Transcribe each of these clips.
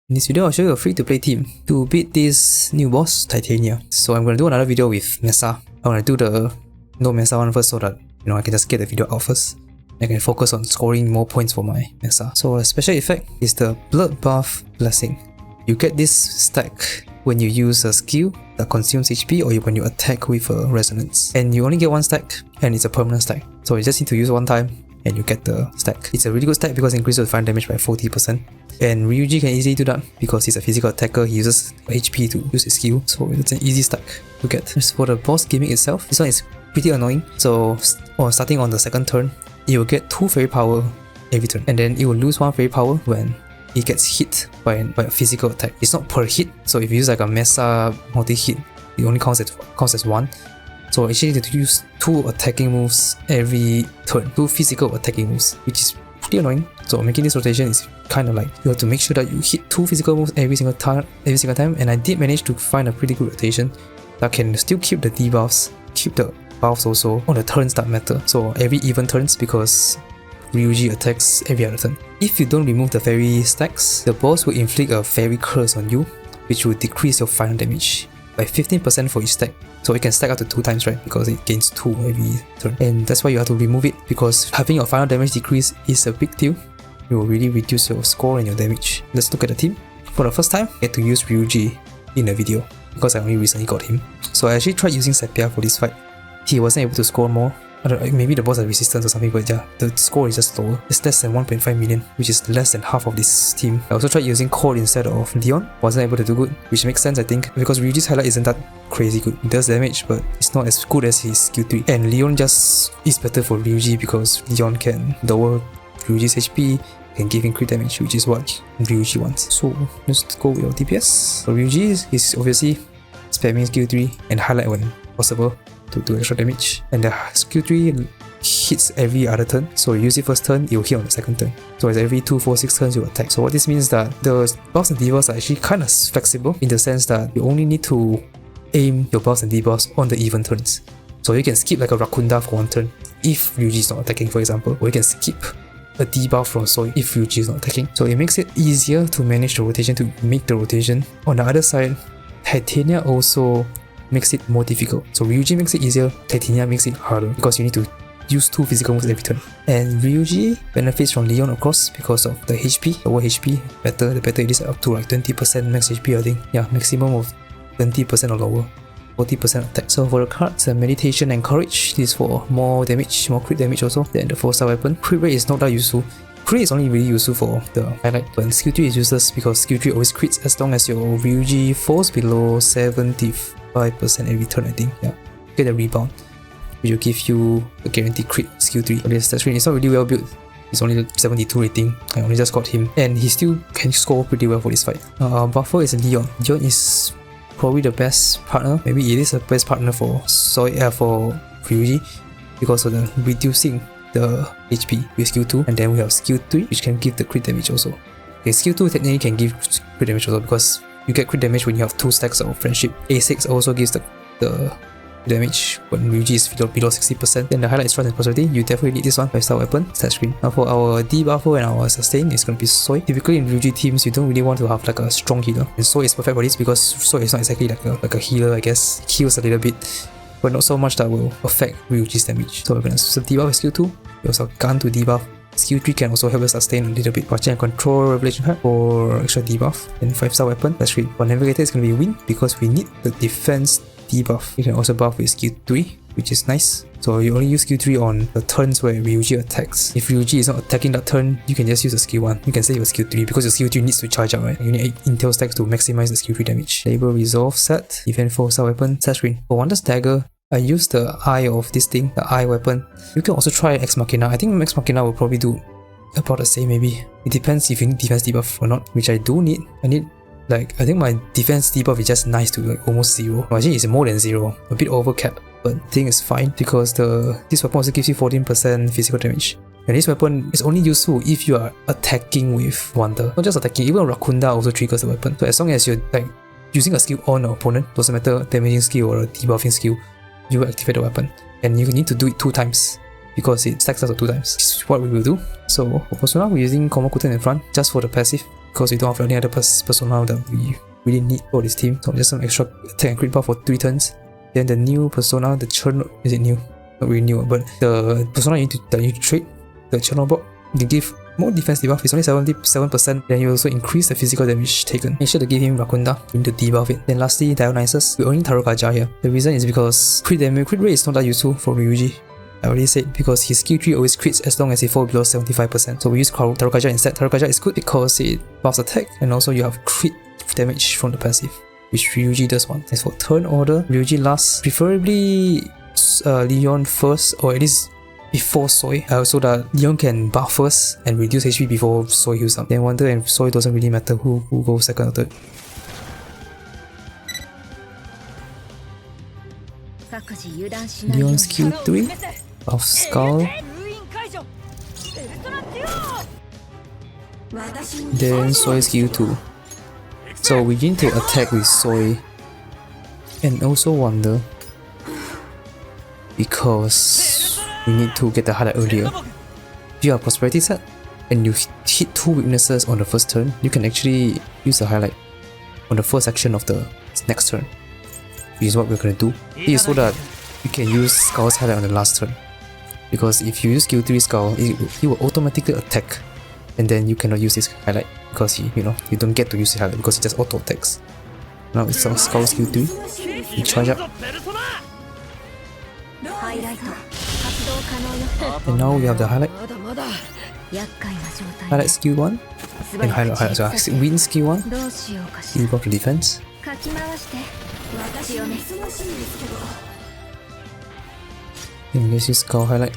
In this video, I'll show you a free-to-play team to beat this new boss, Titania. So I'm going to do another video with MESSA. I'm going to do the no MESSA one first so that I can just get the video out first. I can focus on scoring more points for my MESSA. So a special effect is the Bloodbath Blessing. You get this stack when you use a skill that consumes HP or when you attack with a resonance. And you only get one stack and it's a permanent stack. So you just need to use one time and you get the stack. It's a really good stack because it increases the fire damage by 40%. And Ryuji can easily do that because he's a physical attacker, he uses HP to use his skill, so it's an easy stack to get. As for the boss gimmick itself, this one is pretty annoying. So starting on the second turn, it will get 2 fairy power every turn, and then it will lose 1 fairy power when it gets hit by a physical attack. It's not per hit, so if you use like a MESSA multi-hit, it only counts as 1. So actually you need to use 2 attacking moves every turn, 2 physical attacking moves, which is pretty annoying. So making this rotation is kind of like you have to make sure that you hit 2 physical moves every single time, and I did manage to find a pretty good rotation that can still keep the debuffs, keep the buffs also on the turns that matter. So every even turns because Ryuji attacks every other turn. If you don't remove the fairy stacks, the boss will inflict a fairy curse on you, which will decrease your final damage by 15% for each stack. So it can stack up to 2 times, right? Because it gains 2 every turn. And that's why you have to remove it, because having your final damage decrease is a big deal. It will really reduce your score and your damage. Let's look at the team. For the first time, I get to use Ryuji in a video because I only recently got him. So I actually tried using Sepia for this fight. He wasn't able to score more. I don't know, maybe the boss has resistance or something, but yeah, the score is just lower. It's less than 1.5 million, which is less than half of this team. I also tried using Cord instead of Leon. Wasn't able to do good, which makes sense I think, because Ryuji's highlight isn't that crazy good. It does damage, but it's not as good as his skill 3. And Leon just is better for Ryuji because Leon can lower Ryuji's HP, can give him crit damage, which is what Ryuji wants. So let's go with your DPS. So Ryuji is obviously spamming skill 3 and highlight when possible to do extra damage. And the skill 3 hits every other turn. So you use it first turn, it will hit on the second turn. So it's every 2, 4, 6 turns you attack. So what this means that the buffs and debuffs are actually kind of flexible in the sense that you only need to aim your buffs and debuffs on the even turns. So you can skip like a Rakunda for 1 turn if Ryuji is not attacking, for example, or you can skip a debuff from Soi if Ryuji is not attacking. So it makes it easier to manage the rotation, to make the rotation. On the other side, Titania also makes it more difficult. So Ryuji makes it easier, Titania makes it harder because you need to use 2 physical moves every turn. And Ryuji benefits from Leon of course because of the HP. Lower HP, the better it is, up to like 20% max HP I think. Yeah, maximum of 20% or lower. 40% attack. So for the cards, Meditation and Courage, this is for more damage, more crit damage also than the 4-star weapon. Crit rate is not that useful. Crit is only really useful for the highlight, but skill 3 is useless because skill 3 always crits as long as your Ryuji falls below 75% every turn I think. Yeah, get a rebound, which will give you a guaranteed crit skill 3. But this screen is not really well built. It's only 72 rating. I only just got him, and he still can score pretty well for this fight. Buffer is Leon. Leon is probably the best partner. Maybe it is the best partner for Ryuji because of the reducing the HP with skill 2, and then we have skill 3 which can give the crit damage also. Okay, skill 2 technically can give crit damage also because you get crit damage when you have 2 stacks of friendship. A6 also gives the damage when Ryuji is below 60%. Then the highlight is Trust and Prosperity. You definitely need this one, 5-star weapon, stat screen. Now for our debuffo and our sustain, it's going to be Soi. Typically in Ryuji teams, you don't really want to have like a strong healer, and Soi is perfect for this because Soi is not exactly like a healer, I guess. Heals a little bit, but not so much that will affect Ryuji's damage. So we're going to debuff with skill 2. We also have Gun to debuff. Skill 3 can also help us sustain a little bit. Watching and Control Revelation Heart for extra debuff. And 5-star weapon, that's great. For Navigator, it's going to be Wind because we need the defense debuff. You can also buff with skill 3, which is nice. So you only use skill 3 on the turns where Ryuji attacks. If Ryuji is not attacking that turn, you can just use a skill 1. You can save your skill 3 because your skill 3 needs to charge up, right? You need 8 intel stacks to maximize the skill 3 damage. Labor Resolve set. Defend 4-star weapon, set screen. For Wonders Dagger, I use the eye of this thing, the eye weapon. You can also try Ex Machina. I think Ex Machina will probably do about the same maybe. It depends if you need defense debuff or not, which I do need. I need I think my defense debuff is just nice to like almost 0. Actually it's more than 0, a bit over cap, but I think it's fine because this weapon also gives you 14% physical damage. And this weapon is only useful if you are attacking with Wonder. Not just attacking, even Rakunda also triggers the weapon. So as long as you're using a skill on an opponent, doesn't matter damaging skill or a debuffing skill, you will activate the weapon. And you need to do it 2 times because it stacks up to 2 times. This is what we will do. So for now we're using Komokuten in front just for the passive. because we don't have any other persona that we really need for this team. So just some extra attack and crit buff for 3 turns. Then the new persona, the churn, is it new? Not really new, but the persona that you need to trade, the Chernobyl, you give more defense debuff, it's only 77%, then you also increase the physical damage taken. Make sure to give him Rakunda, you need to debuff it. Then lastly, Dionysus, we only Tarokaja here. The reason is because crit rate is not that useful for Ryuji. I already said because his skill 3 always crits as long as he falls below 75%. So we use Tarokaja instead. Tarokaja is good because it buffs attack and also you have crit damage from the passive, which Ryuji does want. As for turn order, Ryuji last, preferably Leon first, or at least before Soy, so that Leon can buff first and reduce HP before Soy heals up. Then Wonder and Soy doesn't really matter who goes second or third. Leon's Q3, buff Skull, then Soy's Q2. So we need to attack with Soy and also Wonder because we need to get the highlight earlier. If you have Prosperity set and you hit 2 weaknesses on the first turn, you can actually use the highlight on the first action of the next turn, which is what we're going to do. It is so that you can use Skull's highlight on the last turn, because if you use Q3 Skull, it will automatically attack and then you cannot use his highlight because you don't get to use his highlight because it just auto attacks. Now it's Skull's Q3, you charge up. And now we have the highlight. Highlight skill 1 and highlight win skill 1. You got the defense. Then let's use Skull highlight.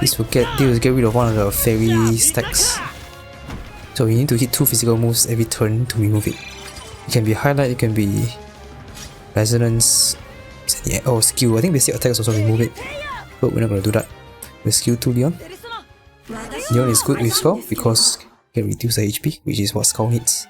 This will get rid of one of the fairy stacks. So you need to hit 2 physical moves every turn to remove it. It can be highlight, it can be resonance, or skill. I think basic attacks also remove it, but we're not gonna do that. With skill 2 Leon. Leon is good with Skull because it can reduce the HP, which is what Skull needs.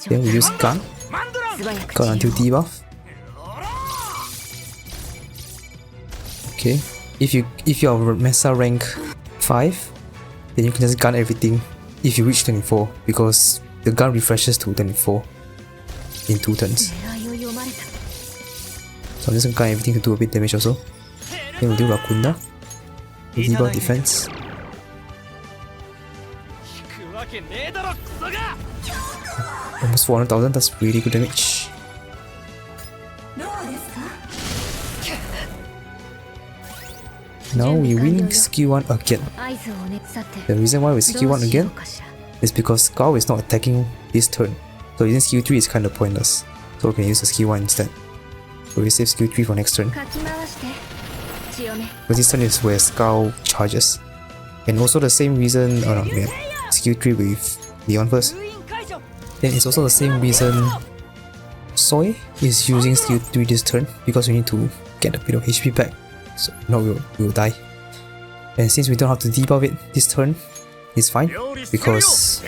Then we use Gun. Gun until debuff. Okay. If you are MESSA rank 5, then you can just gun everything if you reach 24, because the gun refreshes to 24 in 2 turns. So I'm just gonna gun everything to do a bit damage also. Then we'll do Rakunda. Debuff defense. Almost 400,000, that's really good damage. Now we win skill 1 again. The reason why we skill 1 again is because Skull is not attacking this turn. So using skill 3 is kind of pointless. So we can use the skill 1 instead. So we save skill 3 for next turn. Because this turn is where Skull charges. And also the same reason, skill 3 with Leon first. Then it's also the same reason Soy is using skill 3 this turn, because we need to get a bit of HP back. So now we'll die. And since we don't have to debuff it this turn, it's fine because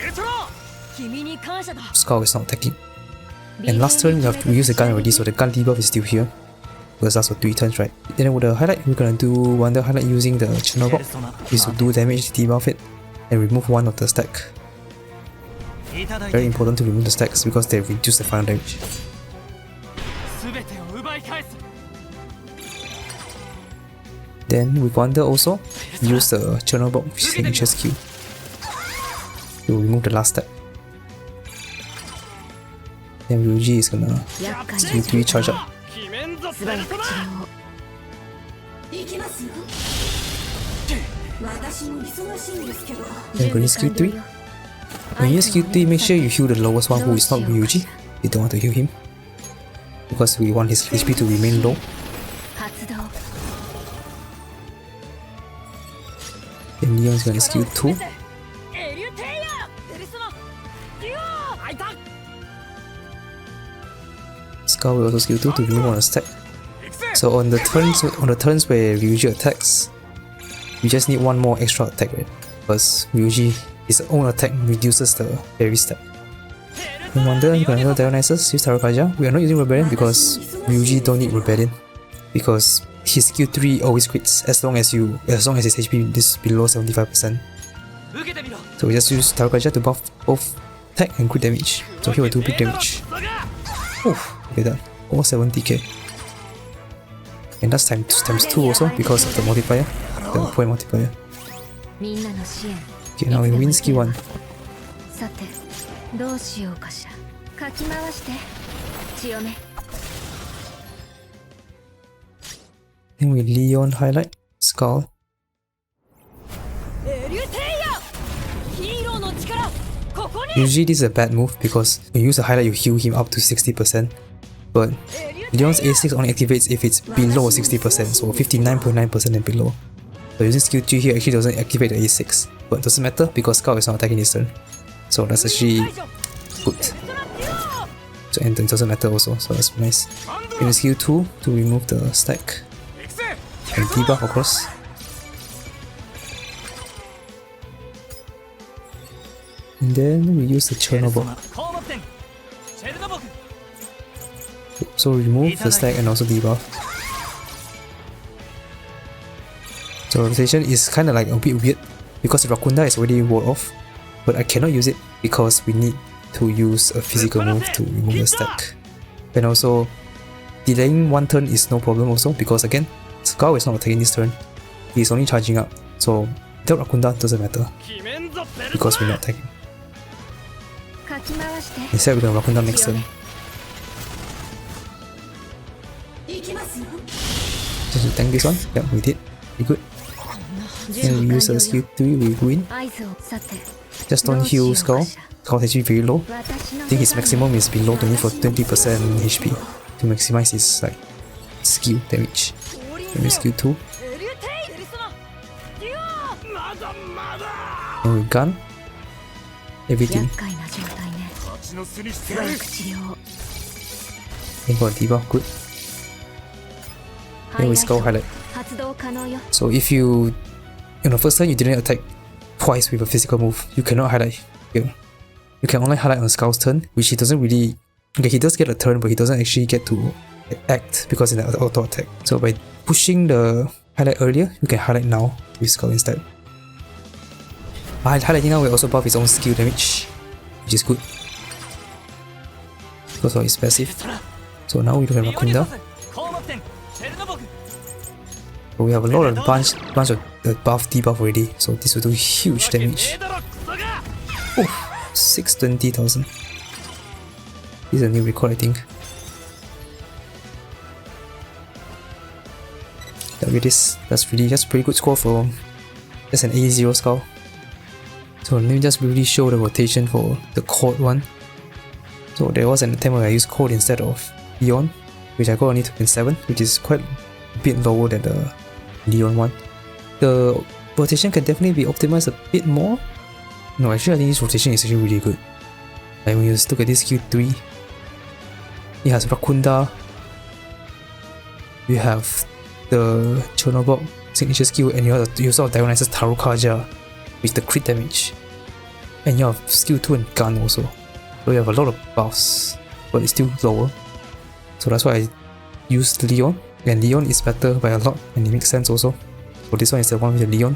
Skull is not attacking. And last turn we used the gun already, so the gun debuff is still here. Because that's for 3 turns, right? Then with the highlight, we're gonna do Wonder highlight using the Chernobyl. Is to do damage, debuff it, and remove 1 of the stack. Very important to remove the stacks because they reduce the final damage. Then with Wonder also, use the Chernobyl signature skill to remove the last step. Then Ryuji is gonna skill 3 charge up. Then we're gonna skill 3. When you use skill 3, make sure you heal the lowest one who is not Ryuji. You don't want to heal him because we want his HP to remain low. Then Leon's gonna skill 2. Skull will also skill 2 to remove 1 stack. So on the turns where Ryuji attacks, you just need 1 more extra attack, right? Because Ryuji, his own attack reduces the fairy stack. In Wonder, you can handle Dionysus, use Tarokaja. We are not using Rebellion because Ryuji don't need Rebellion, because his skill 3 always crits as long as his HP is below 75%. So we just use Tarot to buff both attack and crit damage. So here we do big damage. Oof, okay done. Almost 70k. And that's times 2 also because of the multiplier, the point multiplier. Okay, now we win skill 1. Then we Leon highlight, Skull. Usually this is a bad move because when you use a highlight you heal him up to 60%. But Leon's A6 only activates if it's below 60%, so 59.9% and below. So using skill 2 here actually doesn't activate the A6, but it doesn't matter because Skull is not attacking this turn. So that's actually good. So and it doesn't matter also, so that's nice. Using skill 2 to remove the stack. And debuff of course. And then we use the Chernobyl. So remove the stack and also debuff. So rotation is kind of like a bit weird because Rakunda is already walled off, but I cannot use it because we need to use a physical move to remove the stack. And also delaying one turn is no problem also because again Skull is not attacking this turn, he is only charging up, so without Rakunda doesn't matter because we're not attacking. Instead we're gonna Rakunda next turn. Just to tank this one, yeah we did, we good. And we use a skill 3, we win. Just don't heal Skull, Skull is actually very low. I think his maximum is below 20% HP to maximize his like skill damage. Then we skill 2. And we gun everything. And got debuff, good. Then we Skull highlight. So if you the first turn you didn't attack twice with a physical move, you cannot highlight here. You can only highlight on Skull's turn, which he doesn't really... Okay, he does get a turn, but he doesn't actually get to act because it's an auto attack. So by pushing the highlight earlier, you can highlight now with Skull instead. By highlighting now, we also buff his own skill damage, which is good because of his passive. So now we don't have Rakunda. But we have a lot of bunch of the buff debuff already, so this will do huge damage. Oof, 620,000. This is a new record I think. That's pretty good score for just an A0 Skull. So let me just briefly show the rotation for the Code one. So there was an attempt where I used Code instead of Leon, which I got only 2.7, which is quite a bit lower than the Leon one. The rotation can definitely be optimized a bit more. No, actually I think this rotation is actually really good. Like when you look at this Q3, it has Rakunda, you have the Chernobyl signature skill, and you also have Dionysus Tarukaja with the crit damage. And you have skill 2 and gun also. So you have a lot of buffs, but it's still lower. So that's why I used Leon, and Leon is better by a lot and it makes sense also. So this one is the one with the Leon.